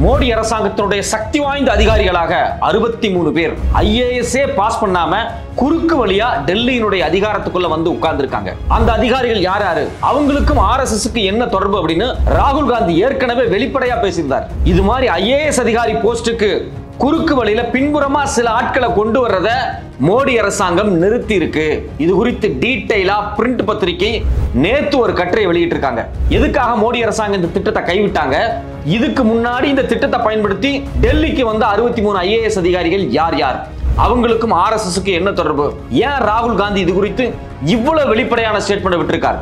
மோடி அரசாங்கத்தினுடைய சக்தி வாய்ந்த அதிகாரிகளாக 63 பேர் ஐஏஎஸ்ஏ பாஸ் பண்ணாம குறுக்கு வழியா டெல்லியினுடைய அதிகாரத்துக்குள்ள வந்து உட்கார்ந்துருக்காங்க. அந்த அதிகாரிகள் யார் யாரு, அவங்களுக்கும் ஆர்எஸ்எஸ்க்கு என்ன தொடர்பு அப்படின்னு ராகுல் காந்தி ஏற்கனவே வெளிப்படையா பேசியிருந்தார். இது மாதிரி ஐஏஎஸ் அதிகாரி போஸ்டுக்கு குறுக்கு வழியில பின்புறமா சில ஆட்களை கொண்டு வர்றத மோடி அரசாங்கம் நிறுத்தி இருக்கு. இது குறித்து டீடைலா பிரிண்ட் பத்திரிகை நேத்து ஒரு கட்டுரை வெளியிட்டு இருக்காங்க. எதுக்காக மோடி அரசாங்கம் இந்த திட்டத்தை கைவிட்டாங்க, இதுக்கு முன்னாடி இந்த திட்டத்தை பயன்படுத்தி டெல்லிக்கு வந்த 63 ஐஏஎஸ் அதிகாரிகள் யார் யார், அவங்களுக்கும் ஆர்எஸ்எஸ்க்கு என்ன தொடர்பு, ஏன் ராகுல் காந்தி இது குறித்து இவ்வளவு வெளிப்படையான ஸ்டேட்மெண்ட் விட்டிருக்கார்.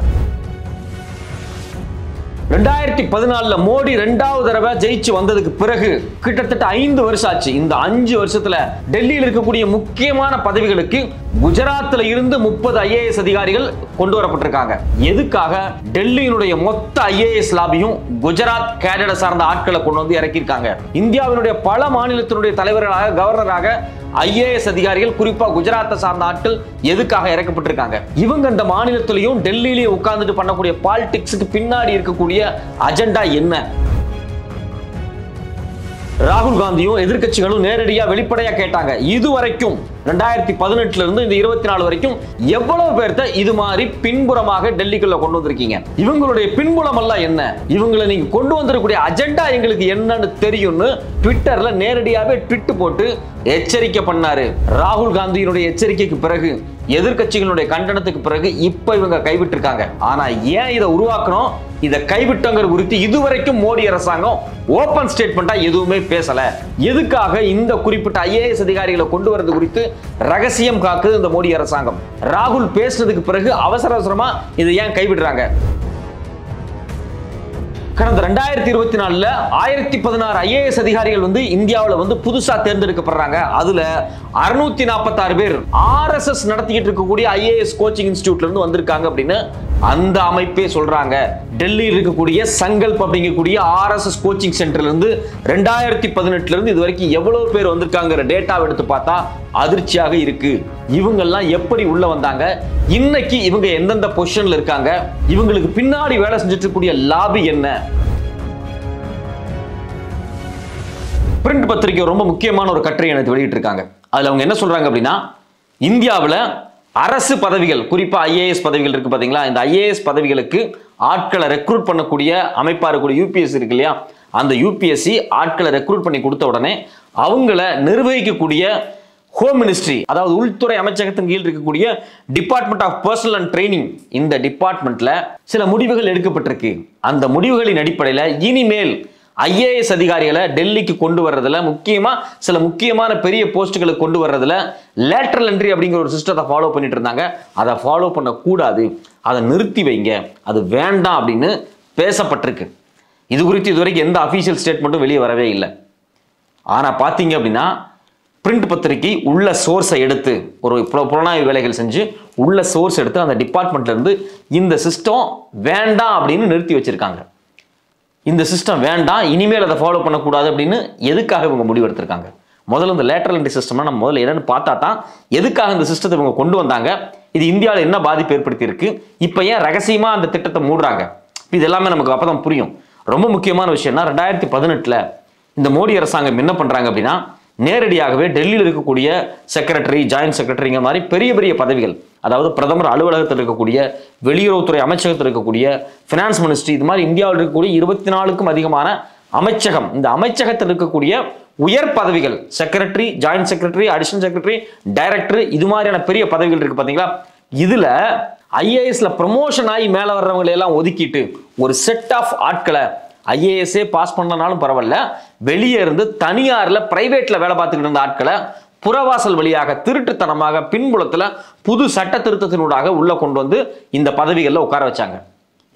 2014 மோடி 2வது தடவை ஜெயிச்சு வந்ததுக்கு பிறகு கிட்டத்தட்ட 5 வருஷம் ஆச்சு. இந்த 5 வருஷத்துல டெல்லியில் இருக்கக்கூடிய முக்கியமான பதவிகளுக்கு குஜராத்ல இருந்து 30 ஐஏஎஸ் அதிகாரிகள் கொண்டு வரப்பட்டிருக்காங்க. எதுக்காக? டெல்லியினுடைய மொத்த ஐஏஎஸ் லாபியும் குஜராத் கேடரை சார்ந்த ஆட்களை கொண்டு வந்து இறக்கியிருக்காங்க. இந்தியாவினுடைய பல மாநிலத்தினுடைய தலைவர்களாக, கவர்னராக ஐஏஎஸ் அதிகாரிகள், குறிப்பா குஜராத்தை சார்ந்த ஆட்கள் எதுக்காக இறக்கப்பட்டிருக்காங்க? இவங்க இந்த மாநிலத்திலையும் டெல்லியிலையும் உட்கார்ந்துட்டு பண்ணக்கூடிய பாலிடிக்ஸுக்கு பின்னாடி இருக்கக்கூடிய அஜெண்டா என்ன? ராகுல் காந்தியும் எதிர்க்கட்சிகளும் நேரடியா வெளிப்படையா கேட்டாங்க. இதுவரைக்கும் 2018 இருந்து இந்த 24 வரைக்கும் எவ்வளவு பேர்த்த இது மாதிரி பின்புறமாக டெல்லிக்குள்ள கொண்டு வந்திருக்கீங்க? இவங்களுடைய பின்புலம் எல்லாம் என்ன? இவங்களை நீங்க கொண்டு வந்திருக்கக்கூடிய அஜெண்டா எங்களுக்கு என்னன்னு தெரியும்னு ட்விட்டர்ல நேரடியாவே ட்வீட் போட்டு எச்சரிக்கை பண்ணாரு. ராகுல் காந்தியினுடைய எச்சரிக்கைக்கு பிறகு, எதிர்க்கட்சிகளுடைய கண்டனத்துக்கு பிறகு இப்ப இவங்க கைவிட்டு இருக்காங்க. ஆனா ஏன் இதை உருவாக்கணும், இதை கைவிட்டங்கிற குறித்து இதுவரைக்கும் மோடி அரசாங்கம் ஓபன் ஸ்டேட்மெண்டா எதுவுமே பேசல. எதுக்காக இந்த குறிப்பிட்ட ஐஏஎஸ் அதிகாரிகளை கொண்டு வரது குறித்து ரகசியம் காக்குது இந்த மோடி அரசாங்கம்? ராகுல் பேசுறதுக்கு பிறகு அவசர அவசரமா இதை ஏன் கைவிடுறாங்க? கடந்த 2024 1016 ஐஏஎஸ் அதிகாரிகள் வந்து இந்தியாவில் வந்து புதுசா தேர்ந்தெடுக்கப்படுறாங்க. அதுல 646 பேர் ஆர்எஸ்எஸ் நடத்திக்கிட்டு இருக்கக்கூடிய ஐஏஎஸ் கோச்சிங் இன்ஸ்டிடியூட்ல இருந்து வந்திருக்காங்க அப்படின்னு அந்த அமைப்பே சொல்றாங்க. டெல்லியில் இருக்கக்கூடிய சங்கல்ப் அப்படிங்கக்கூடிய ஆர்எஸ்எஸ் கோச்சிங் சென்டர்ல இருந்து 2018 இருந்து இது வரைக்கும் எவ்வளவு பேர் வந்திருக்காங்கிற டேட்டாவை எடுத்து பார்த்தா அதிர்ச்சியாக இருக்கு. இவங்க எல்லாம் எப்படி உள்ள வந்தாங்க, இன்னைக்கு இவங்க எந்தெந்த பொசிஷன்ல இருக்காங்க, இவங்களுக்கு பின்னாடி வேலை செஞ்சுட்டு இருக்கக்கூடிய லாபி என்ன? பிரிண்ட் பத்திரிகை ரொம்ப முக்கியமான ஒரு கட்டுரை எனக்கு வெளியிட்டு இருக்காங்க. அதுல அவங்க என்ன சொல்றாங்க அப்படின்னா, இந்தியாவில் அரசு பதவிகள், குறிப்பா ஐஏஎஸ் பதவிகள் இருக்கு பாத்தீங்களா, இந்த ஐஏஎஸ் பதவிகளுக்கு ஆட்களை ரெக்ரூட் பண்ணக்கூடிய அமைப்பா இருக்கக்கூடிய யூபிஎஸ்சி இருக்கு இல்லையா, அந்த யூபிஎஸ்சி ஆட்களை ரெக்ரூட் பண்ணி கொடுத்த உடனே அவங்கள நிர்வகிக்கக்கூடிய ஹோம் மினிஸ்ட்ரி, அதாவது உள்துறை அமைச்சகத்தின் கீழ் இருக்கக்கூடிய department of personnel and training, இந்த டிபார்ட்மெண்ட்ல சில முடிவுகள் எடுக்கப்பட்டிருக்கு. அந்த முடிவுகளின் அடிப்படையில் இனிமேல் ஐஏஎஸ் அதிகாரிகளை டெல்லிக்கு கொண்டு வர்றதுல, முக்கியமா சில முக்கியமான பெரிய போஸ்டுகளுக்கு கொண்டு வர்றதுல லேட்டரல் என்ட்ரி அப்படிங்கிற ஒரு சிஸ்டத்தை ஃபாலோ பண்ணிட்டு இருந்தாங்க. அதை ஃபாலோ பண்ணக்கூடாது, அதை நிறுத்தி வைங்க, அது வேண்டாம் அப்படின்னு பேசப்பட்டிருக்கு. இது குறித்து இதுவரைக்கும் எந்த அஃபீஷியல் ஸ்டேட்மெண்ட்டும் வெளியே வரவே இல்லை. ஆனா பாத்தீங்க அப்படின்னா பிரிண்ட் பத்திரிகை உள்ள சோர்ஸை எடுத்து ஒரு புலனாய்வு வேலைகள் செஞ்சு உள்ள சோர்ஸ் எடுத்து அந்த டிபார்ட்மெண்ட்ல இருந்து இந்த சிஸ்டம் வேண்டாம் அப்படின்னு நிறுத்தி வச்சிருக்காங்க. இந்த சிஸ்டம் வேண்டாம், இனிமேல் அதை ஃபாலோ பண்ணக்கூடாது அப்படின்னு எதுக்காக இவங்க முடிவெடுத்திருக்காங்க? முதல்ல இந்த லேட்டரல் என்ட்ரி சிஸ்டம்னா நம்ம முதல்ல என்னன்னு பார்த்தா தான் எதுக்காக இந்த சிஸ்டத்தை இவங்க கொண்டு வந்தாங்க, இது இந்தியாவில் என்ன பாதிப்பு ஏற்படுத்தி இருக்கு, இப்போ ஏன் ரகசியமா அந்த திட்டத்தை மூடுறாங்க, இது எல்லாமே நமக்கு அப்பதான் புரியும். ரொம்ப முக்கியமான விஷயம்னா 2018 இந்த மோடி அரசாங்கம் என்ன பண்றாங்க அப்படின்னா, நேரடியாகவே டெல்லியில் இருக்கக்கூடிய செக்ரட்டரி, ஜாயின்ட் செக்ரட்டரிங்க மாதிரி பெரிய பெரிய பதவிகள், அதாவது பிரதமர் அலுவலகத்தில் இருக்கக்கூடிய, வெளியுறவுத்துறை அமைச்சகத்தில் இருக்கக்கூடிய, பினான்ஸ் மினிஸ்ட்ரி, இது மாதிரி இந்தியாவில் இருக்கக்கூடிய 24க்கும் அதிகமான அமைச்சகம், இந்த அமைச்சகத்தில் இருக்கக்கூடிய உயர் பதவிகள், secretary, joint secretary, additional secretary, director, இது மாதிரியான பெரிய பதவிகள் இருக்கு பாத்தீங்களா. இதுல ஐஏஎஸ்ல ப்ரமோஷன் ஆகி மேல வர்றவங்களை எல்லாம் ஒதுக்கிட்டு ஒரு செட் ஆஃப் ஆட்களை, ஐஏஎஸ்ஏ பாஸ் பண்ணனாலும் பரவாயில்ல, வெளியே இருந்து தனியார்ல பிரைவேட்ல வேலை பார்த்துக்கிட்டு இருந்த ஆட்களை புறவாசல் வழியாக திருட்டுத்தனமாக பின்புலத்துல புது சட்ட திருத்தத்தினூடாக உள்ள கொண்டு வந்து இந்த பதவிகள்ல உட்கார வச்சாங்க.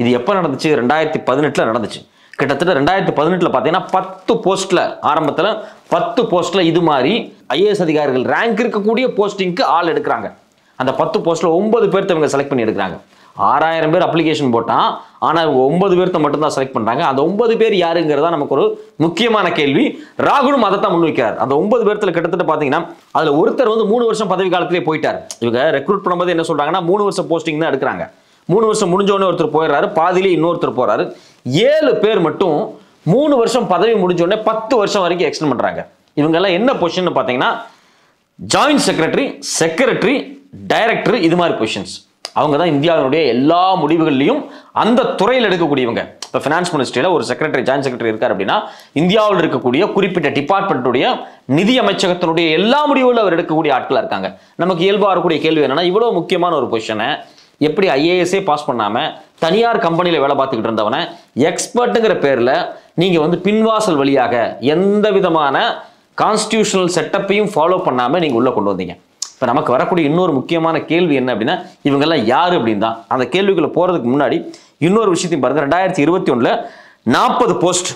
இது எப்ப நடந்துச்சு? 2018 நடந்துச்சு. கிட்டத்தட்ட 2018 பாத்தீங்கன்னா 10 போஸ்ட்ல, ஆரம்பத்துல 10 போஸ்ட்ல இது மாதிரி ஐஏஎஸ் அதிகாரிகள் ரேங்க் இருக்கக்கூடிய போஸ்டிங்க்கு ஆள் எடுக்கிறாங்க. அந்த 10 போஸ்ட்ல 9 பேர்த்த இவங்க செலக்ட் பண்ணி எடுக்கிறாங்க. 6000 பேர் அப்ளிகேஷன் போட்டான், ஆனா 9 பேர்த்த மட்டும் தான் செலக்ட் பண்றாங்க. அந்த 9 பேர் யாருங்கிறதா நமக்கு ஒரு முக்கியமான கேள்வி. ராகுலும் அதை தான் முன்வைக்கிறார். அந்த 9 பேர்த்துல கிட்டத்தட்ட பாத்தீங்கன்னா அதுல ஒருத்தர் வந்து 3 வருஷம் பதவி காலத்திலே போயிட்டார். இவங்க ரெக்ரூட் பண்ணும்போது என்ன சொல்றாங்கன்னா 3 வருஷம் போஸ்டிங் தான் எடுக்கிறாங்க. 3 வருஷம் முடிஞ்ச உடனே ஒருத்தர் போயிடுறாரு, பாதியிலே இன்னொருத்தர் போறாரு. 7 பேர் மட்டும் 3 வருஷம் பதவி முடிஞ்ச உடனே 10 வருஷம் வரைக்கும் எக்ஸ்டெண்ட் பண்றாங்க. இவங்க எல்லாம் என்ன பொசிஷன் பார்த்தீங்கன்னா ஜாயிண்ட் செக்ரட்டரி, டைரக்டர், இது மாதிரி பொசிஷன்ஸ். அவங்க தான் இந்தியாவினுடைய எல்லா முடிவுகள்லையும் அந்த துறையில் எடுக்கக்கூடியவங்க. இப்போ ஃபினான்ஸ் மினிஸ்ட்ரியில் ஒரு செக்ரட்டரி, ஜாயிண்ட் செக்ரட்டரி இருக்கார் அப்படின்னா இந்தியாவில் இருக்கக்கூடிய குறிப்பிட்ட டிபார்ட்மெண்ட்டுடைய நிதி அமைச்சகத்தினுடைய எல்லா முடிவுகளும் அவர் எடுக்கக்கூடிய ஆட்களாக இருக்காங்க. நமக்கு இயல்பாக வரக்கூடிய கேள்வி என்னன்னா, இவ்வளோ முக்கியமான ஒரு பொசிஷனை எப்படி ஐஏஎஸ்ஏ பாஸ் பண்ணாமல் தனியார் கம்பெனியில் வேலை பார்த்துக்கிட்டு இருந்தவனை எக்ஸ்பர்ட்டுங்கிற பேரில் நீங்கள் வந்து பின்வாசல் வழியாக எந்த விதமான கான்ஸ்டியூஷனல் செட்டப்பையும் ஃபாலோ பண்ணாமல் நீங்கள் உள்ளே கொண்டு வந்தீங்க. இப்போ நமக்கு வரக்கூடிய இன்னொரு முக்கியமான கேள்வி என்ன அப்படின்னா, இவங்கெல்லாம் யார் அப்படின்னு தான். அந்த கேள்விக்குள்ள போகிறதுக்கு முன்னாடி இன்னொரு விஷயத்தையும் பாருங்க. 2021 40 போஸ்ட்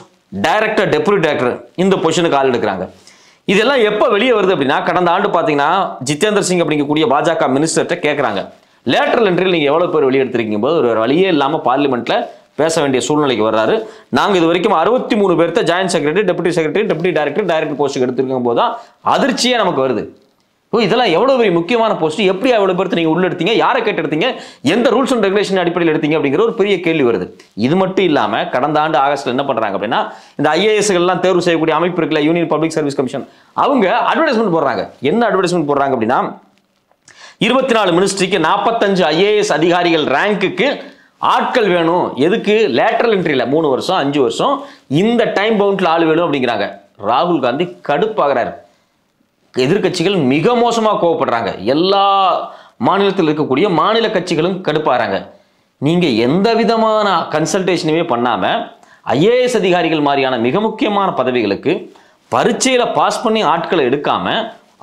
டைரக்டர், டெப்யூட்டி டைரக்டர் இந்த பொசிஷனுக்கு ஆள் எடுக்கிறாங்க. இதெல்லாம் எப்போ வெளியே வருது அப்படின்னா, கடந்த ஆண்டு பார்த்தீங்கன்னா ஜிதேந்திர சிங் அப்படிங்கக்கூடிய பாஜக மினிஸ்டர்கிட்ட கேட்குறாங்க, லேட்டரல் என்ட்ரியில் நீங்கள் எவ்வளோ பேர் வெளியெடுத்திருக்கீங்க போது ஒரு வழியே இல்லாமல் பார்லிமெண்ட்டில் பேச வேண்டிய சூழ்நிலைக்கு வர்றாரு. நாங்கள் இது வரைக்கும் 63 பேர்த்த ஜாயிண்ட் செக்ரட்டரி, டெப்யூட்டி டைரக்டர் போஸ்ட்டுக்கு எடுத்திருக்கும் போது தான் அதிர்ச்சியே நமக்கு வருது. இதெல்லாம் எவ்வளவு பெரிய முக்கியமான போஸ்ட், எப்படி அவ்வளவு பேர் நீங்க உள்ள எடுத்தீங்க, யாரை கேட்டு எடுத்தீங்க, எந்த ரூல்ஸ் அண்ட் ரெகுலேஷன் அடிப்படையில் எடுத்தீங்க அப்படிங்கிற ஒரு பெரிய கேள்வி வருது. இது மட்டும் இல்லாம கடந்த ஆண்டு ஆகஸ்ட்ல என்ன பண்றாங்க அப்படின்னா, இந்த ஐஏஎஸ்கள் எல்லாம் தேர்வு செய்யக்கூடிய அமைப்பு இருக்குல்ல, யூனியன் பப்ளிக் சர்வீஸ் கமிஷன், அவங்க அட்வர்டைஸ்மெண்ட் போடுறாங்க. என்ன அட்வர்டைஸ்மெண்ட் போடுறாங்க அப்படின்னா, 24 மினிஸ்ட்ரிக்கு 45 ஐஏஎஸ் அதிகாரிகள் ரேங்க்குக்கு ஆட்கள் வேணும். எதுக்கு? லேட்டரல் என்ட்ரியில் 3 வருஷம் 5 வருஷம் இந்த டைம் பவுண்ட்ல ஆள் வேணும் அப்படிங்கிறாங்க. ராகுல் காந்தி கடுப்பாகிறாரு. எதிர்கட்சிகள் மிக மோசமாக கோவப்படுறாங்க. எல்லா மாநிலத்தில் இருக்கக்கூடிய மாநில கட்சிகளும் கடுப்பாகிறாங்க. நீங்கள் எந்த விதமான கன்சல்டேஷனுமே பண்ணாமல் ஐஏஎஸ் அதிகாரிகள் மாதிரியான மிக முக்கியமான பதவிகளுக்கு பரீட்சையில் பாஸ் பண்ணி ஆட்களை எடுக்காம,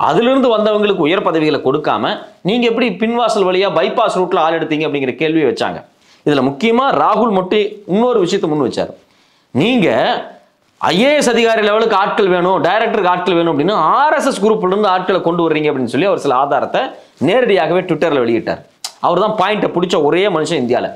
அதிலிருந்து வந்தவங்களுக்கு உயர் பதவிகளை கொடுக்காம நீங்கள் எப்படி பின்வாசல் வழியாக பைபாஸ் ரூட்டில் ஆள் எடுத்தீங்க அப்படிங்கிற கேள்வியை வச்சாங்க. இதில் முக்கியமாக ராகுல் மட்டும் இன்னொரு விஷயத்தை முன் வச்சார். நீங்கள் ஐஏஎஸ் அதிகாரி லெவலுக்கு ஆட்கள் வேணும், டைரக்டருக்கு ஆட்கள் வேணும் அப்படின்னு ஆர்எஸ்எஸ் குரூப்ல இருந்து ஆட்களை கொண்டு வர்றீங்க அப்படின்னு சொல்லி அவர் சில ஆதாரத்தை நேரடியாகவே ட்விட்டர்ல வெளியிட்டார். அவர் தான் பாயிண்ட்டை பிடிச்ச ஒரே மனுஷன் இந்தியாவில்.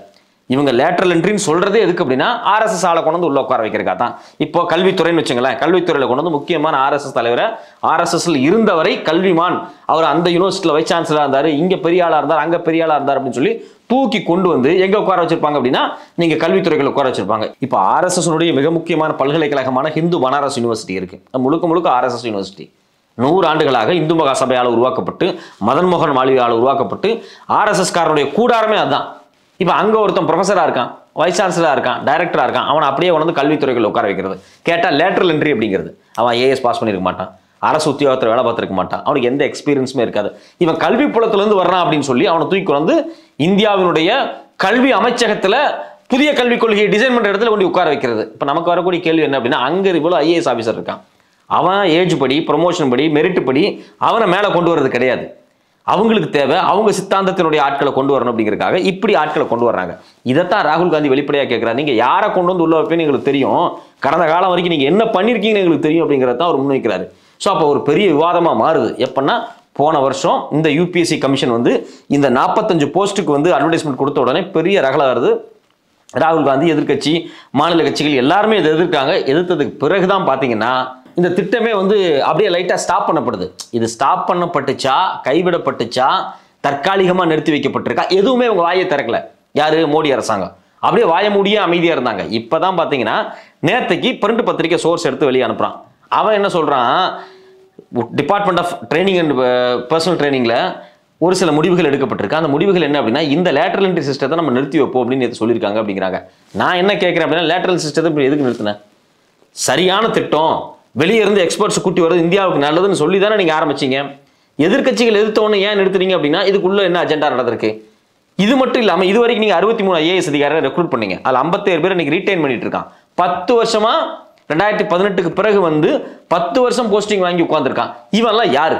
இவங்க லேட்டரல் என்ட்ரின்னு சொல்றதே எதுக்கு அப்படின்னா, ஆர்எஸ்எஸ் ஆளை கொண்டு வந்து உள்ள உட்கார வைக்கிறக்கா தான். இப்போ கல்வித்துறைன்னு வச்சுங்களேன், கல்வித்துறையில கொண்டு வந்து முக்கியமான ஆர்எஸ்எஸ் தலைவரை, ஆர்எஸ்எஸ்ல இருந்தவரை கல்விமான், அவர் அந்த யூனிவர்சிட்டியில் வைஸ் சான்சலரா இருந்தார், இங்க பெரிய ஆளா இருந்தார், அங்க பெரிய ஆளா இருந்தார் அப்படின்னு சொல்லி தூக்கி கொண்டு வந்து எங்க உட்கார வச்சிருப்பாங்க அப்படின்னா, நீங்க கல்வித்துறைகள் உட்கார வச்சிருப்பாங்க. இப்போ ஆர்எஸ்எஸ் மிக முக்கியமான பல்கலைக்கழகமான ஹிந்து பனாரஸ் யூனிவர்சிட்டி இருக்கு. முழுக்க ஆர்எஸ்எஸ் யூனிவர்சிட்டி 100 ஆண்டுகளாக இந்து மகா சபையால் உருவாக்கப்பட்டு, மதன் மோகன் மாளவியால் உருவாக்கப்பட்டு, ஆர்எஸ்எஸ் காரனுடைய கூடாரமே அதுதான். இப்போ அங்கே ஒருத்தன் ப்ரொஃபஸராக இருக்கான், வைஸ் சான்சலராக இருக்கான், டைரக்டராக இருக்கான், அவன் அப்படியே வந்து கல்வித்துறைகள் உட்கார வைக்கிறது. கேட்டால் லேட்டரல் என்ட்ரி அப்படிங்கிறது. அவன் ஏஎஸ் பாஸ் பண்ணியிருக்க மாட்டான், அரசு உத்தியோகத்தில் வேலை பார்த்துருக்க மாட்டான், அவனுக்கு எந்த எக்ஸ்பீரியன்ஸுமே இருக்காது. இவன் கல்வி புலத்திலேருந்து வர்றான் அப்படின்னு சொல்லி அவனை தூக்கி வந்து இந்தியாவினுடைய கல்வி அமைச்சகத்தில் புதிய கல்விக் கொள்கையை டிசைன் பண்ணுற இடத்துல கொண்டு உட்கார வைக்கிறது. இப்போ நமக்கு வரக்கூடிய கேள்வி என்ன அப்படின்னா, அங்கே இவ்வளோ ஐஏஎஸ் ஆஃபீஸர் இருக்கான், அவன் ஏஜ் படி, ப்ரொமோஷன் படி, மெரிட் படி அவனை மேலே கொண்டு வர்றது கிடையாது. அவங்களுக்கு தேவை அவங்க சித்தாந்தத்தினுடைய ஆட்களை கொண்டு வரணும் அப்படிங்கிறதுக்காக இப்படி ஆட்களை கொண்டு வர்றாங்க. இதைத்தான் ராகுல் காந்தி வெளிப்படையாக கேட்குறாரு. நீங்கள் யாரை கொண்டு வந்து உள்ள வைப்பேன்னு எங்களுக்கு தெரியும், கடந்த காலம் வரைக்கும் நீங்கள் என்ன பண்ணியிருக்கீங்கன்னு எங்களுக்கு தெரியும் அப்படிங்கிறதான் அவர் முன்வைக்கிறாரு. ஸோ அப்போ ஒரு பெரிய விவாதமாக மாறுது. எப்படின்னா, போன வருஷம் இந்த யூபிஎஸ்சி கமிஷன் வந்து இந்த 45 போஸ்ட்டுக்கு வந்து அட்வர்டைஸ்மெண்ட் கொடுத்த உடனே பெரிய ரகலை வருது. ராகுல் காந்தி, எதிர்கட்சி, மாநில கட்சிகள் எல்லாருமே இதை எதிர்க்காங்க. எதிர்த்ததுக்கு பிறகுதான் பார்த்தீங்கன்னா இந்த திட்டமே வந்து அப்படியே லைட்டாக ஸ்டாப் பண்ணப்படுது. இது ஸ்டாப் பண்ணப்பட்டுச்சா, கைவிடப்பட்டுச்சா, தற்காலிகமாக நிறுத்தி வைக்கப்பட்டிருக்கா, எதுவுமே உங்கள் வாயை திறக்கல. யாரு? மோடி அரசாங்கம். அப்படியே வாய மூடியே அமைதியாக இருந்தாங்க. இப்போ தான் பார்த்தீங்கன்னா நேற்றுக்கு பிரிண்ட் பத்திரிக்கை சோர்ஸ் எடுத்து வெளியே அனுப்புகிறான். அவன் என்ன சொல்கிறான், department of training and personnel ட்ரைனிங்கில் ஒரு சில முடிவுகள் எடுக்கப்பட்டிருக்கு. அந்த முடிவுகள் என்ன அப்படின்னா, இந்த லேட்டரல் என்ட்ரி சிஸ்டத்தை நம்ம நிறுத்தி வைப்போம் அப்படின்னு சொல்லியிருக்காங்க அப்படிங்கிறாங்க. நான் என்ன கேட்குறேன் அப்படின்னா, லேட்டரல் சிஸ்டத்தை இப்போ எதுக்கு நிறுத்தினேன்? சரியான திட்டம், வெளியே இருந்து எக்ஸ்பர்ட்ஸ் கூட்டி வருது, இந்தியாவுக்கு நல்லதுன்னு சொல்லி தானே நீங்கள் ஆரம்பிச்சிங்க. எதிர்கட்சிகள் எதிர்த்தவொன்னு ஏன் நிறுத்துறீங்க அப்படின்னா, இதுக்குள்ள என்ன அஜெண்டா நடந்திருக்கு? இது மட்டும் இல்லாமல் இது வரைக்கும் நீங்கள் 63 ஐஏஎஸ் அதிகாரிகளை ரெக்ரூட் பண்ணீங்க. அதில் 57 பேர் இன்னைக்கு ரீட்டைன் பண்ணிட்டு இருக்கான். 10 வருஷமா 2018க்கு பிறகு வந்து 10 வருஷம் போஸ்டிங் வாங்கி உட்கார்ந்துருக்கான். இவெல்லாம் யாரு?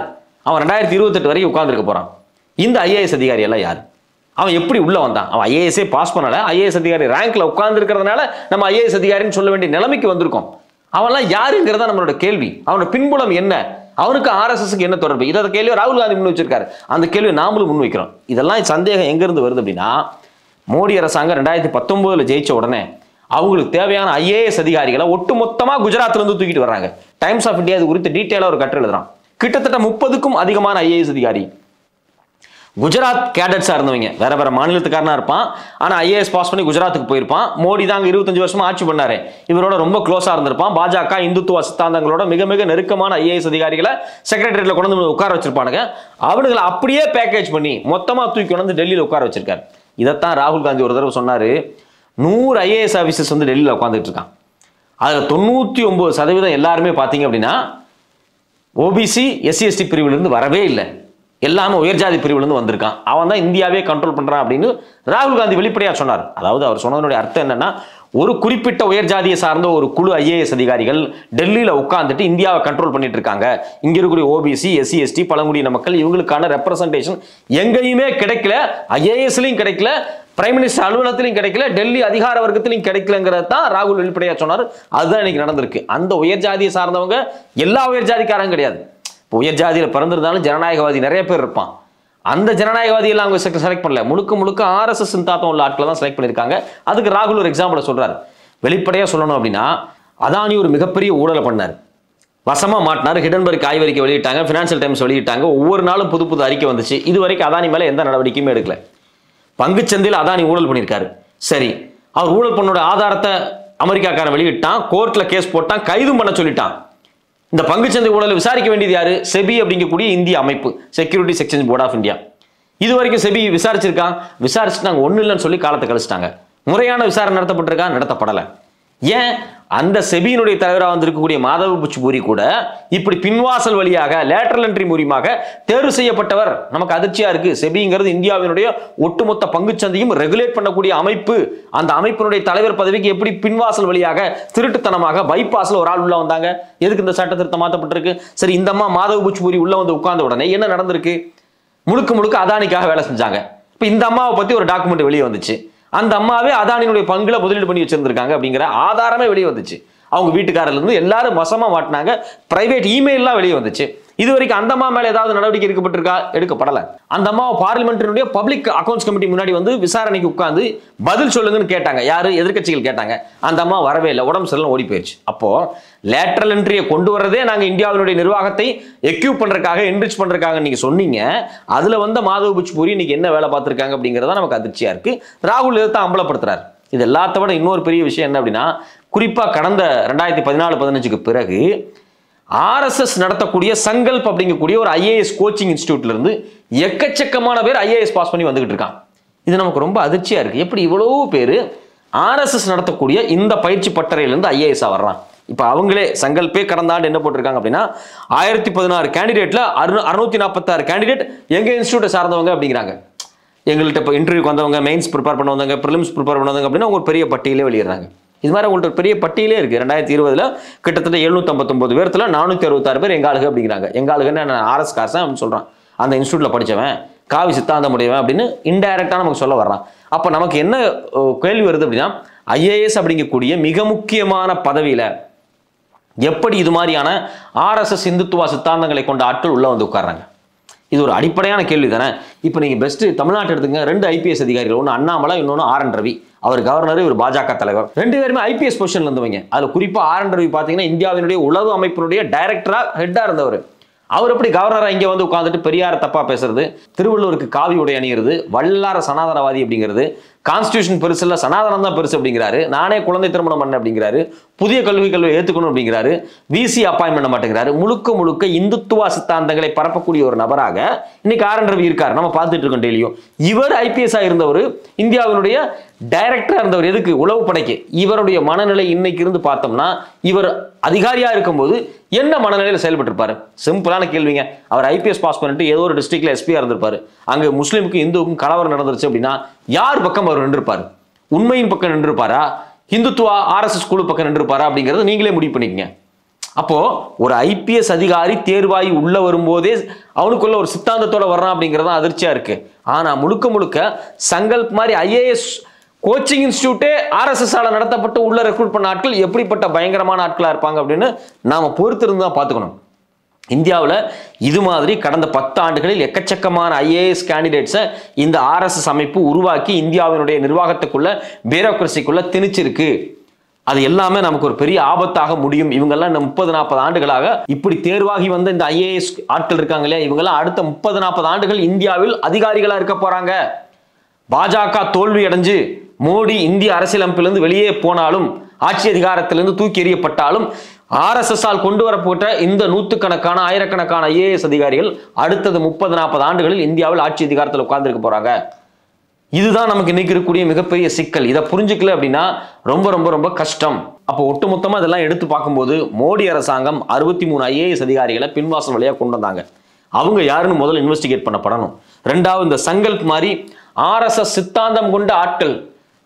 அவன் 2028 வரைக்கும் உட்கார்ந்துருக்க போறான். இந்த ஐஏஎஸ் அதிகாரி எல்லாம் யாரு? அவன் எப்படி உள்ள வந்தான்? அவன் ஐஏஎஸ்ஏ பாஸ் பண்ணல, ஐஏஎஸ் அதிகாரி ரேங்க்ல உட்கார்ந்து இருக்கிறதுனால நம்ம ஐஏஎஸ் அதிகாரின்னு சொல்ல வேண்டிய நிலைமைக்கு வந்திருக்கோம். அவன்லாம் யாருங்கிறதா நம்மளோட கேள்வி. அவனோட பின்புலம் என்ன? அவனுக்கு ஆர்எஸ்எஸ்க்கு என்ன தொடர்பு? இதை கேள்வி ராகுல் காந்தி முன் வச்சிருக்காரு. அந்த கேள்வி நாமளும் முன் வைக்கிறோம். இதெல்லாம் சந்தேகம் எங்க இருந்து வருது அப்படின்னா, மோடி அரசாங்கம் 2019 ஜெயிச்ச உடனே அவங்களுக்கு தேவையான ஐஏஎஸ் அதிகாரிகளை ஒட்டுமொத்தமா குஜராத்ல இருந்து தூக்கிட்டு வர்றாங்க. டைம்ஸ் ஆஃப் இந்தியா இது குறித்து டீட்டெயிலாக ஒரு கட்டுரை எழுதுறான். கிட்டத்தட்ட 30க்கும் அதிகமான ஐஏஎஸ் அதிகாரி குஜராத் கேடட்ஸா இருந்தவங்க, வேற வேற மாநிலத்துக்காரனா இருப்பான், ஆனா ஐஏஎஸ் பாஸ் பண்ணி குஜராத்துக்கு போயிருப்பான். மோடி தான் 25 வருஷமா ஆட்சி பண்ணாரு, இவரோட ரொம்ப க்ளோஸா இருந்திருப்பான். பாஜக இந்துத்துவ சித்தாந்தங்களோட மிக மிக நெருக்கமான ஐஏஎஸ் அதிகாரிகளை செக்ரட்டரியேட்ல கொண்டு வந்து உட்கார வச்சிருப்பானுங்க. அவனுங்களை அப்படியே பேக்கேஜ் பண்ணி மொத்தமா தூக்கி கொண்டு டெல்லியில் உட்கார வச்சிருக்காரு. இதைத்தான் ராகுல் காந்தி ஒரு தடவை சொன்னாரு, 100 ஐஏஎஸ் ஆபீசர்ஸ் வந்து டெல்லியில் உட்காந்துட்டு இருக்கான். அதுல 99% எல்லாருமே பாத்தீங்க அப்படின்னா ஓபிசி எஸ்சி எஸ்டி பிரிவிலிருந்து வரவே இல்லை, எல்லாமே உயர்ஜாதி பிரிவிலிருந்து வந்திருக்கான். அவன் தான் இந்தியாவே கண்ட்ரோல் பண்றான் அப்படின்னு ராகுல் காந்தி வெளிப்படையா சொன்னார். அதாவது அவர் சொன்னதனுடைய அர்த்தம் என்னன்னா, ஒரு குறிப்பிட்ட உயர்ஜாதியை சார்ந்த ஒரு குழு ஐஏஎஸ் அதிகாரிகள் டெல்லியில உட்கார்ந்துட்டு இந்தியாவை கண்ட்ரோல் பண்ணிட்டு இருக்காங்க. இங்க இருக்கக்கூடிய ஓபிசி எஸ்சி எஸ்டி பழங்குடியின மக்கள் இவங்களுக்கான ரெப்ரசன்டேஷன் எங்கேயுமே கிடைக்கல, ஐஏஎஸ்லயும் கிடைக்கல, பிரைம் மினிஸ்டர் அலுவலகத்திலையும் கிடைக்கல, டெல்லி அதிகார வர்க்கத்திலையும் கிடைக்கலங்கிறத தான் ராகுல் வெளிப்படையா சொன்னார். அதுதான் இன்னைக்கு நடந்திருக்கு. அந்த உயர் ஜாதியை சார்ந்தவங்க எல்லா உயர் ஜாதிக்காரங்க கிடையாது. உயர் ஜாதியில பிறந்திருந்தாலும் ஜனநாயகவாதி நிறைய பேர் இருப்பான். அந்த ஜனநாயகவாதி எல்லாம் அவங்க செலக்ட் பண்ணல, முழுக்க முழுக்க ஆர்எஸ்எஸ் தாத்தம் உள்ள ஆட்களை தான் செலக்ட் பண்ணியிருக்காங்க. அதுக்கு ராகுல் ஒரு எக்ஸாம்பிள் சொல்றாரு. வெளிப்படையா சொல்லணும் அப்படின்னா, அதானி ஒரு மிகப்பெரிய ஊழலை பண்ணார், வசமா மாட்டினார். ஹிடன்பர்க் ஆய்வறிக்கை வெளியிட்டாங்க, பினான்சியல் டைம்ஸ் வெளியிட்டாங்க, ஒவ்வொரு நாளும் புது புது அறிக்கை வந்துச்சு. இது வரைக்கும் அதானி மேல எந்த நடவடிக்கையுமே எடுக்கல. பங்குச்சந்தையில் அதானி ஊழல் பண்ணியிருக்காரு. சரி, அவர் ஊழல் பண்ணோட ஆதாரத்தை அமெரிக்காக்காரன் வெளியிட்டான், கோர்ட்ல கேஸ் போட்டான், கைதும் பண்ண சொல்லிட்டான். இந்த பங்குச்சந்தை ஊழலை விசாரிக்க வேண்டியது யாரு? செபி அப்படிங்கக்கூடிய இந்திய அமைப்பு, securities exchange board of India. இது வரைக்கும் செபி விசாரிச்சிருக்கான், விசாரிச்சுட்டாங்க, ஒன்றும் இல்லைன்னு சொல்லி காலத்தை கழிச்சிட்டாங்க. முறையான விசாரணை நடத்தப்பட்டிருக்கா? நடத்தப்படலை. ஏன்? அந்த செபியினுடைய தலைவராக வந்திருக்கக்கூடிய மாதவ் புச்பூரி கூட இப்படி பின்வாசல் வழியாக லேட்டரல் என்ட்ரி மூலியமாக தேர்வு செய்யப்பட்டவர். நமக்கு அதிர்ச்சியா இருக்கு. செபிங்கிறது இந்தியாவினுடைய ஒட்டுமொத்த பங்குச்சந்தையும் ரெகுலேட் பண்ணக்கூடிய அமைப்பு. அந்த அமைப்பினுடைய தலைவர் பதவிக்கு எப்படி பின்வாசல் வழியாக திருட்டுத்தனமாக பைபாஸ்ல ஒரு ஆள் உள்ள வந்தாங்க? எதுக்கு இந்த சட்ட திருத்தம் மாற்றப்பட்டிருக்கு? சரி, இந்த அம்மா மாதவ் புச்பூரி உள்ள வந்து உட்கார்ந்த உடனே என்ன நடந்திருக்கு? முழுக்க முழுக்க அதானிக்காக வேலை செஞ்சாங்க. இப்ப இந்த அம்மாவை பத்தி ஒரு டாக்குமெண்ட் வெளியே வந்துச்சு. அந்த அம்மாவே அதானியினுடைய பங்குல முதலீடு பண்ணி வச்சிருந்திருக்காங்க அப்படிங்கிற ஆதாரமே வெளியே வந்துச்சு. அவங்க வீட்டுக்காரர்ல இருந்து எல்லாரும் வசமா மாட்டினாங்க. பிரைவேட் இமெயில்லாம் வெளியே வந்துச்சு. இது வரைக்கும் அந்த அம்மா மேல ஏதாவது நடவடிக்கை எடுக்கப்பட்டிருக்கா? எடுக்கப்படல. அந்த அம்மாவை பார்லிமெண்ட்டினுடைய பப்ளிக் அக்கௌண்ட்ஸ் கமிட்டி முன்னாடி வந்து விசாரணைக்கு உட்கார்ந்து பதில் சொல்லுங்கன்னு கேட்டாங்க. யாரு? எதிர்க்கட்சிகள் கேட்டாங்க. அந்த அம்மா வரவே இல்லை, உடம்பு சரியில்லை, ஓடி போயிடுச்சு. அப்போ லேட்டரல் என்ட்ரியை கொண்டு வரதே நாங்க இந்தியாவினுடைய நிர்வாகத்தை எக்யூப் பண்றதுக்காக, என்ரிச் பண்றதுக்காக நீங்க சொன்னீங்க. அதுல வந்த மாதவ் புச்பூரி இன்னைக்கு என்ன வேலை பார்த்திருக்காங்க அப்படிங்கறத நமக்கு அதிர்ச்சியா இருக்கு. ராகுல் இதை அம்பலப்படுத்துறாரு. இது எல்லாத்த விட இன்னொரு பெரிய விஷயம் என்ன அப்படின்னா, குறிப்பா கடந்த 2014-15 பிறகு ஆர்எஸ்எஸ் நடத்தக்கூடிய சங்கல்ப் அப்படிங்கக்கூடிய ஒரு ஐஏஎஸ் கோச்சிங் இன்ஸ்டிடியூட்ல இருந்து எக்கச்சக்கமான பேர் ஐஏஎஸ் பாஸ் பண்ணி வந்துகிட்டு இருக்காங்க. இது நமக்கு ரொம்ப அதிர்ச்சியா இருக்கு. எப்படி இவ்வளவு பேர் ஆர்எஸ்எஸ் நடத்தக்கூடிய இந்த பயிற்சி பட்டறையிலிருந்து ஐஏஎஸ் வர்றான்? இப்ப அவங்களே சங்கல்பே கடந்த ஆண்டு என்ன போட்டிருக்காங்க அப்படின்னா, 1016 கேண்டிடேட்ல 646 கேண்டிடேட் எங்க இன்ஸ்டிடியூட்டை சார்ந்தவங்க அப்படிங்கிறாங்க. எங்கள்கிட்ட இப்போ இன்டர்வியூக்கு வந்தவங்க, மெயின்ஸ் ப்ரிப்பேர் பண்ண வந்தவங்க, ப்ரிலிம்ஸ் ப்ரிப்பேர் பண்ண வந்தவங்க அப்படின்னா ஒரு பெரிய பட்டியலே வெளியிடுறாங்க. இது மாதிரி உங்கள்கிட்ட பெரிய பட்டியலே இருக்கு. 2020 கிட்டத்தட்ட 759 பேர்த்துல 466 பேர் எங்க ஆளுக அப்படிங்கிறாங்க. எங்க ஆளுகன்னு ஆர்எஸ் காசன் அப்படின்னு சொல்றான். அந்த இன்ஸ்டியூட்ல படிச்சவன், காவி சித்தாந்தம் உடையவன் அப்படின்னு இன்டைரக்டா நமக்கு சொல்ல வர்றான். அப்ப நமக்கு என்ன கேள்வி வருது அப்படின்னா, ஐஏஎஸ் அப்படிங்கக்கூடிய மிக முக்கியமான பதவியில எப்படி இது மாதிரியான ஆர்எஸ்எஸ் இந்துத்துவ சித்தாந்தங்களை கொண்ட ஆட்கள் உள்ள வந்து உட்கார்றாங்க? இது ஒரு அடிப்படையான கேள்வி தானே. இப்போ நீங்க பெஸ்ட் தமிழ்நாட்டு எடுத்துங்க, 2 ஐபிஎஸ் அதிகாரிகள், ஒன்று அண்ணாமலை, இன்னொன்று ஆர்.என். ரவி. அவர் கவர்னர், இவர் பாஜக தலைவர். 2 பேருமே ஐபிஎஸ் பொசிஷன்ல இருந்தவங்க. அதுல குறிப்பா ஆர்.என். ரவி பாத்தீங்கன்னா இந்தியாவினுடைய உளவு அமைப்பினுடைய டைரக்டரா ஹெட்டா இருந்தவர். அவர் எப்படி கவர்னரா இங்க வந்து உட்கார்ந்துட்டு பெரியார தப்பா பேசுறது, திருவள்ளுவருக்கு காவி உடை அணிகிறது, வல்லார சனாதனவாதி அப்படிங்கிறது, கான்ஸ்டியூஷன் பெருசு இல்ல சனாதனம் தான் பெருசு அப்படிங்கிறாரு, நானே குழந்தை திருமணம் பண்ண அப்படிங்கிறாரு, புதிய கல்வியை ஏற்றுக்கணும் அப்படிங்கிறாரு, விசி அப்பாயின்ட் பண்ண மாட்டேங்கிறாரு. முழுக்க முழுக்க இந்துத்துவ சித்தாந்தங்களை பரப்பக்கூடிய ஒரு நபராக இன்னைக்கு ஆர்.என். ரவி இருக்காரு. நம்ம பார்த்துட்டு இருக்கோம் டெய்லியும். இவர் ஐபிஎஸ் இருந்தவர், இந்தியாவினுடைய டைரக்டரா இருந்தவர். எதுக்கு? உளவு படைக்கு. இவருடைய மனநிலை இன்னைக்கு இருந்து பார்த்தோம்னா, இவர் அதிகாரியா இருக்கும்போது என்ன மனநிலையில் செயல்பட்டு இருப்பாரு? சிம்பிளான கேள்விங்க. அவர் ஐபிஎஸ் பாஸ் பண்ணிட்டு ஏதோ ஒரு டிஸ்ட்ரிக்ட்ல எஸ்பியா இருந்திருப்பாரு. அங்க முஸ்லீமுக்கும் இந்துவுக்கும் கலவரம் நடந்துருச்சு அப்படின்னா யார் பக்கம் அவர் நின்றுப்பாரு? உண்மையின் பக்கம் நின்றுப்பாரா, இந்துத்துவ ஆர்எஸ்எஸ் குழு பக்கம் நின்றுப்பாரா அப்படிங்கறத நீங்களே முடிவு பண்ணிக்கங்க. அப்போ ஒரு ஐபிஎஸ் அதிகாரி தேர்வாயி உள்ள வரும்போதே அவனுக்குள்ள ஒரு சித்தாந்தத்தோட வர்றான் அப்படிங்கறது அதிர்ச்சியா இருக்கு. ஆனா முழுக்க முழுக்க சங்கல்ப் மாதிரி ஐஏஎஸ் கோச்சிங் இன்ஸ்டிடியூட்டே ஆர்எஸ்எஸ் ஆல நடத்தப்பட்டு உள்ள ரெக்ரூட் பண்ண ஆட்கள் எப்படிப்பட்ட பயங்கரமான ஆட்களா இருப்பாங்க அப்படின்னு நாம பொறுத்திருந்து தான் பார்த்துக்கணும். இந்தியாவில் இது மாதிரி கடந்த 10 ஆண்டுகளில் எக்கச்சக்கமான ஐஏஎஸ் கேண்டிடேட்ஸை இந்த ஆர்எஸ்எஸ் அமைப்பு உருவாக்கி இந்தியாவினுடைய நிர்வாகத்துக்குள்ள பியூரோக்ரசிக்குள்ள திணிச்சிருக்கு. அது எல்லாமே நமக்கு ஒரு பெரிய ஆபத்தாக முடியும். இவங்கெல்லாம் இந்த 30-40 ஆண்டுகளாக இப்படி தேர்வாகி வந்த இந்த ஐஏஎஸ் ஆட்கள் இருக்காங்க இல்லையா, இவங்கெல்லாம் அடுத்த 30-40 ஆண்டுகள் இந்தியாவில் அதிகாரிகளா இருக்க போறாங்க. பாஜக தோல்வி அடைஞ்சு மோடி இந்திய அரசியலமைப்பிலிருந்து வெளியே போனாலும், ஆட்சி அதிகாரத்திலிருந்து தூக்கி எறியப்பட்டாலும், RSS ஆல் கொண்டு வரப்பட்ட இந்த நூற்றுக்கணக்கான ஆயிரக்கணக்கான ஐஏஎஸ் அதிகாரிகள் அடுத்தது 30-40 ஆண்டுகளில் இந்தியாவில் ஆட்சி அதிகாரத்தில் உட்கார்ந்துருக்க போறாங்க. இதுதான் நமக்கு இன்னைக்கு இருக்கக்கூடிய மிகப்பெரிய சிக்கல். இதை புரிஞ்சுக்கல அப்படின்னா ரொம்ப ரொம்ப ரொம்ப கஷ்டம். அப்போ ஒட்டுமொத்தமா இதெல்லாம் எடுத்து பார்க்கும்போது மோடி அரசாங்கம் 63 ஐஏஎஸ் அதிகாரிகளை பின்வாசல் வழியாக கொண்டு வந்தாங்க. அவங்க யாருன்னு முதல்ல இன்வெஸ்டிகேட் பண்ணப்படணும். ரெண்டாவது, இந்த சங்கல்ப் மாதிரி RSS சித்தாந்தம் கொண்ட ஆட்கள்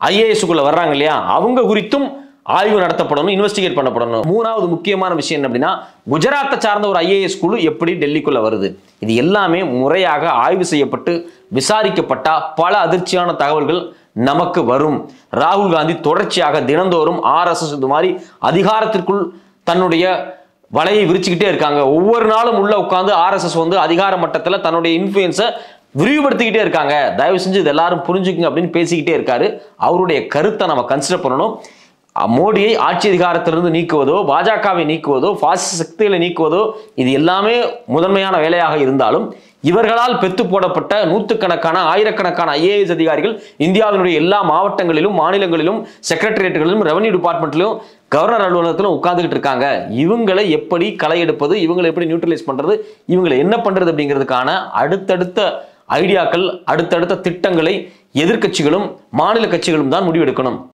ஐஏஎஸ்க்குள்ள வர்றாங்க இல்லையா, அவங்க குறித்தும் ஆய்வு நடத்தப்படணும், இன்வெஸ்டிகேட் பண்ணப்படணும். மூணாவது முக்கியமான விஷயம் என்ன அப்படின்னா, குஜராத்தை சார்ந்த ஒரு ஐஏஎஸ் குழு எப்படி டெல்லிக்குள்ள வருது, இது எல்லாமே முறையாக ஆய்வு செய்யப்பட்டு விசாரிக்கப்பட்டா பல அதிர்ச்சியான தகவல்கள் நமக்கு வரும். ராகுல் காந்தி தொடர்ச்சியாக தினந்தோறும் RSS இது மாதிரி அதிகாரத்திற்குள் தன்னுடைய வலையை விரிச்சுக்கிட்டே இருக்காங்க. ஒவ்வொரு நாளும் உள்ள உட்கார்ந்து RSS வந்து அதிகார மட்டத்தில் தன்னுடைய இன்ஃப்ளூயன்ஸை விரிவுபடுத்திக்கிட்டே இருக்காங்க. தயவு செஞ்சு இது எல்லாரும் புரிஞ்சுக்குங்க அப்படின்னு பேசிக்கிட்டே இருக்காரு. அவருடைய கருத்தை நம்ம கன்சிடர் பண்ணணும். மோடியை ஆட்சி அதிகாரத்திலிருந்து நீக்குவதோ, பாஜகவை நீக்குவதோ, பாசிச சக்திகளை நீக்குவதோ, இது எல்லாமே முதன்மையான வேலையாக இருந்தாலும், இவர்களால் பெத்து போடப்பட்ட நூற்றுக்கணக்கான ஆயிரக்கணக்கான ஐஏஎஸ் அதிகாரிகள் இந்தியாவினுடைய எல்லா மாவட்டங்களிலும், மாநிலங்களிலும், செக்ரட்டரியேட்டுகளிலும், ரெவன்யூ டிபார்ட்மெண்ட்லையும், கவர்னர் அலுவலகத்திலும் உட்கார்ந்துகிட்டு இருக்காங்க. இவங்களை எப்படி களை எடுப்பது, இவங்களை எப்படி நியூட்ரலைஸ் பண்றது, இவங்களை என்ன பண்றது அப்படிங்கிறதுக்கான அடுத்தடுத்த ஐடியாக்கள், அடுத்தடுத்த திட்டங்களை எதிர்க்கட்சிகளும் மாநில கட்சிகளும் தான் முடிவெடுக்கணும்.